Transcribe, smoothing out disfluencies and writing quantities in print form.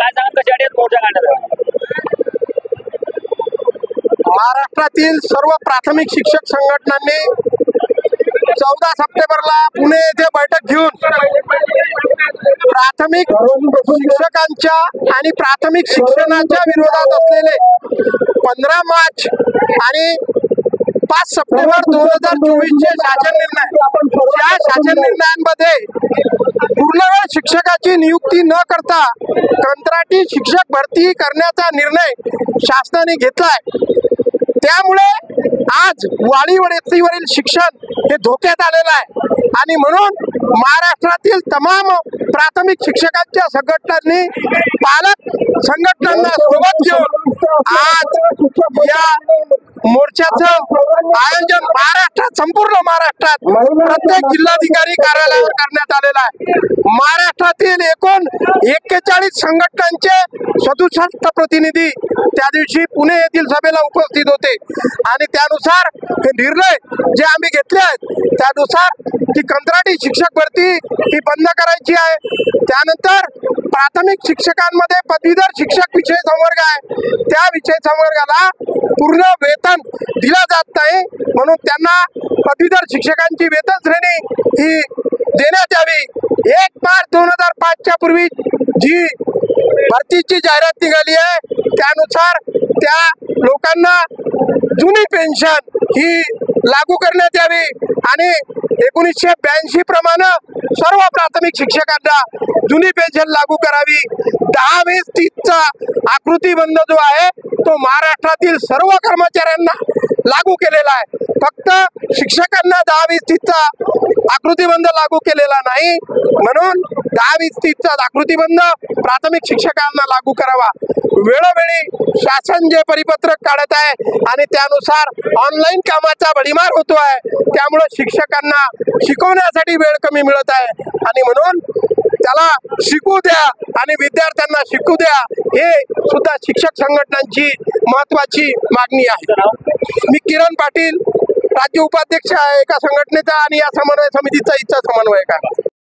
काय सांगा कशा मोर्चा काढण्यात महाराष्ट्रातील सर्व प्राथमिक शिक्षक संघटनांनी 14 सप्टेंबरला पुणे येथे बैठक घेऊन प्राथमिक शिक्षकांच्या आणि प्राथमिक शिक्षणाच्या विरोधात असलेले 15 मार्च आणि 5 सप्टेंबर 2024 चे शासन निर्णय, या शासन निर्णयांमध्ये पूर्णवेळ शिक्षकाची नियुक्ती न करता कंत्राटी शिक्षक भरती करण्याचा निर्णय शासनाने घेतलाय। त्यामुळे आज वाडी वस्तीवरील शिक्षण हे धोक्यात आलेलं आहे आणि म्हणून महाराष्ट्रातील तमाम प्राथमिक शिक्षकांच्या संघटनांनी पालक संघटनांना सोबत घेऊन आज या मोर्चाचं आयोजन महाराष्ट्रात, संपूर्ण महाराष्ट्रात प्रत्येक जिल्हाधिकारी कार्यालयावर करण्यात आलेलं आहे। महाराष्ट्रातील एकूण 41 संघटनांचे 67 प्रतिनिधी त्या दिवशी पुणे येथील सभेला उपस्थित होते आणि त्यानुसार हे निर्णय जे आम्ही घेतले आहेत त्यानुसार की कंत्राटी शिक्षक भरती ही बंद करायची आहे। त्यानंतर प्राथमिक शिक्षकांमध्ये पदवीधर शिक्षक विषय संवर्ग आहे, त्या विषय संवर्गाला पूर्ण वेतन दिला जात नाही, म्हणून त्यांना पदवीधर शिक्षकांची वेतन श्रेणी ही देण्यात यावी। 1 मार्च 2005 पूर्वी जी भरतीची जाहिरात निघाली आहे त्यानुसार त्या लोकांना जुनी पेन्शन ही लागू करण्यात यावी आणि 1982 प्रमाणे सर्व प्राथमिक शिक्षकांना जुनी पेन्शन लागू करावी। 10-20-30चा आकृतीबंध जो आहे तो महाराष्ट्रातील सर्व कर्मचाऱ्यांना लागू केलेला आहे, फक्त शिक्षकांना 10-20-30चा आकृतीबंध लागू केलेला नाही, म्हणून 10-20-30चा आकृतीबंध प्राथमिक शिक्षकांना लागू करावा। वेळोवेळी शासन जे परिपत्रक काढत आहे आणि त्यानुसार ऑनलाईन कामाचा भडीमार होतो आहे, त्यामुळे शिक्षकांना शिकवण्यासाठी वेळ कमी मिळत आहे आणि म्हणून त्याला शिकू द्या आणि विद्यार्थ्यांना शिकू द्या, हे सुद्धा शिक्षक संघटनांची महत्वाची मागणी आहे। मी किरण पाटील, राज्य उपाध्यक्ष आहे एका संघटनेचा आणि या समन्वय समितीचा इच्छा समन्वयक आहे।